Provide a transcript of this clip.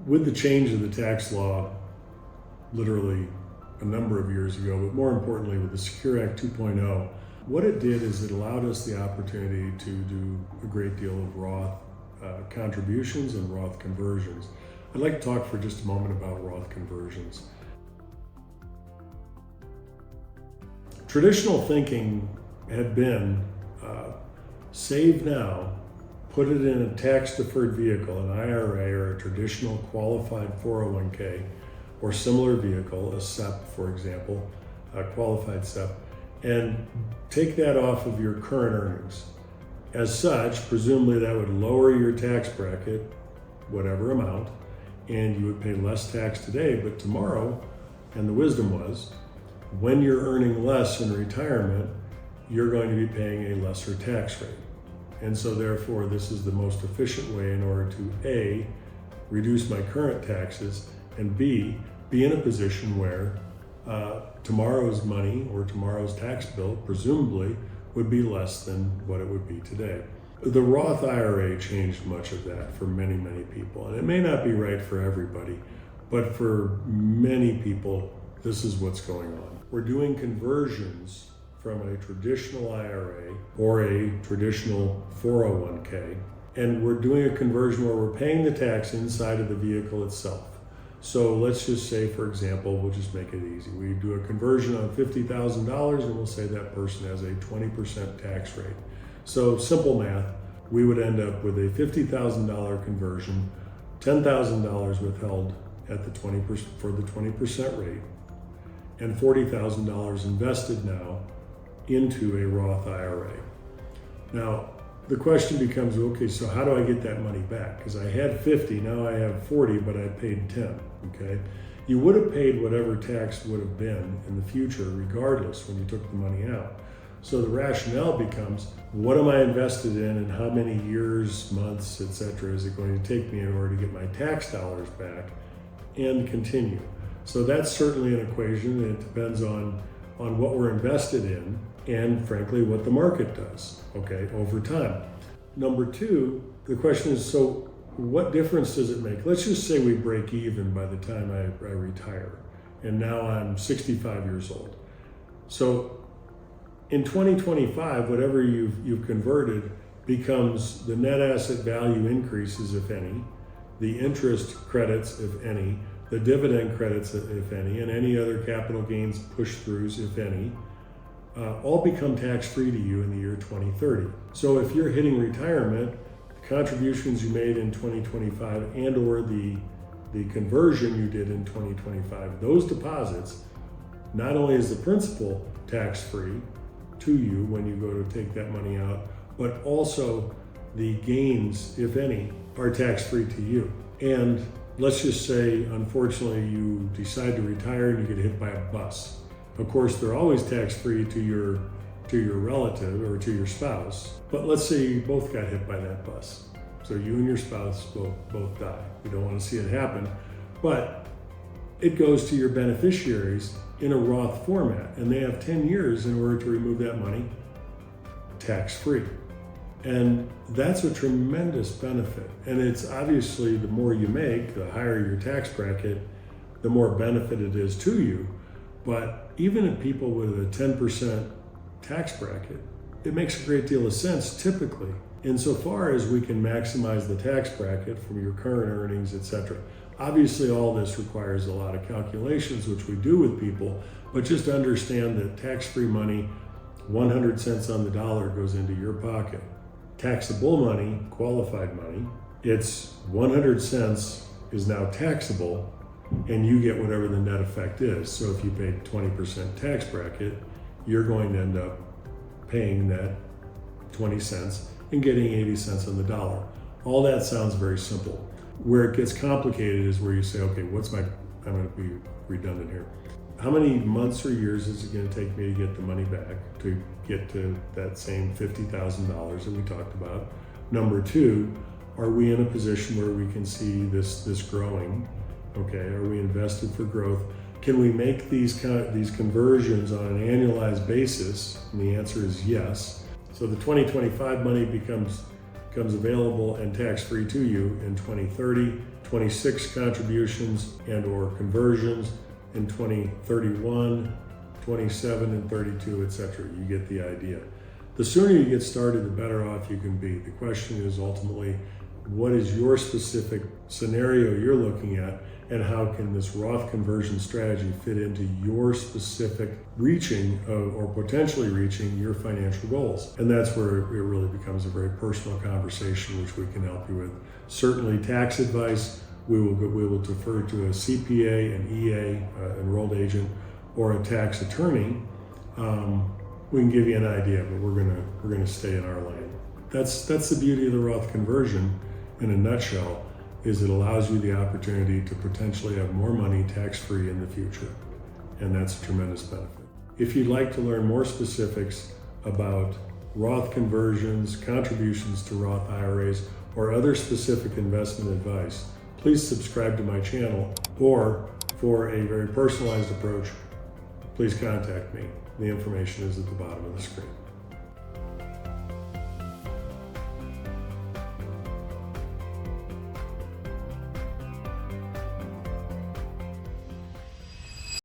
With the change of the tax law, literally a number of years ago, but more importantly with the Secure Act 2.0, what it did is it allowed us the opportunity to do a great deal of Roth contributions and Roth conversions. I'd like to talk for just a moment about Roth conversions. Traditional thinking had been save now, put it in a tax-deferred vehicle, an IRA or a traditional qualified 401k or similar vehicle, a SEP, for example, a qualified SEP, and take that off of your current earnings. As such, presumably that would lower your tax bracket, whatever amount, and you would pay less tax today, but tomorrow, and the wisdom was, when you're earning less in retirement, you're going to be paying a lesser tax rate. And so therefore, this is the most efficient way in order to A, reduce my current taxes, and B, be in a position where tomorrow's money or tomorrow's tax bill presumably would be less than what it would be today. The Roth IRA changed much of that for many, many people. And it may not be right for everybody, but for many people, this is what's going on. We're doing conversions from a traditional IRA or a traditional 401k, and we're doing a conversion where we're paying the tax inside of the vehicle itself. So let's just say, for example, we'll just make it easy. We do a conversion on $50,000 and we'll say that person has a 20% tax rate. So simple math, we would end up with a $50,000 conversion, $10,000 withheld at the 20% for the 20% rate, and $40,000 invested now into a Roth IRA. Now, the question becomes, okay, so how do I get that money back? Because I had 50, now I have 40, but I paid 10, okay? You would have paid whatever tax would have been in the future regardless when you took the money out. So the rationale becomes, what am I invested in and how many years, months, etc. is it going to take me in order to get my tax dollars back and continue? So that's certainly an equation. It depends on what we're invested in and frankly what the market does, okay, over time. Number two, the question is, so what difference does it make? Let's just say we break even by the time I retire, and now I'm 65 years old. So in 2025, whatever you've converted becomes the net asset value increases, if any, the interest credits, if any, the dividend credits, if any, and any other capital gains push-throughs, if any, all become tax-free to you in the year 2030. So if you're hitting retirement, the contributions you made in 2025 and or the conversion you did in 2025, those deposits, not only is the principal tax-free to you when you go to take that money out, but also the gains, if any, are tax-free to you. And let's just say, unfortunately, you decide to retire and you get hit by a bus. Of course, they're always tax-free to your relative or to your spouse. But let's say you both got hit by that bus. So you and your spouse both die. You don't want to see it happen. But it goes to your beneficiaries in a Roth format. And they have 10 years in order to remove that money tax-free. And that's a tremendous benefit. And it's obviously the more you make, the higher your tax bracket, the more benefit it is to you. But even if people with a 10% tax bracket, it makes a great deal of sense typically, insofar as we can maximize the tax bracket from your current earnings, etc. Obviously, all this requires a lot of calculations, which we do with people, but just understand that tax-free money, 100 cents on the dollar goes into your pocket. Taxable money, qualified money, it's 100 cents is now taxable, and you get whatever the net effect is. So if you pay 20% tax bracket, you're going to end up paying that 20 cents and getting 80 cents on the dollar. All that sounds very simple. Where it gets complicated is where you say, okay, I'm going to be redundant here. How many months or years is it going to take me to get the money back to get to that same $50,000 that we talked about? Number two, are we in a position where we can see this growing? Okay, are we invested for growth? Can we make these conversions on an annualized basis? And the answer is yes. So the 2025 money becomes available and tax-free to you in 2030, 26 contributions and or conversions, in 2031, 27 and 32, etc. You get the idea. The sooner you get started, the better off you can be. The question is ultimately, what is your specific scenario you're looking at, and how can this Roth conversion strategy fit into your specific reaching or potentially reaching your financial goals? And that's where it really becomes a very personal conversation, which we can help you with. Certainly tax advice, we will defer to a CPA, an EA, enrolled agent, or a tax attorney. We can give you an idea, but we're gonna stay in our lane. That's the beauty of the Roth conversion in a nutshell, is it allows you the opportunity to potentially have more money tax-free in the future. And that's a tremendous benefit. If you'd like to learn more specifics about Roth conversions, contributions to Roth IRAs, or other specific investment advice, please subscribe to my channel, or for a very personalized approach, please contact me. The information is at the bottom of the screen.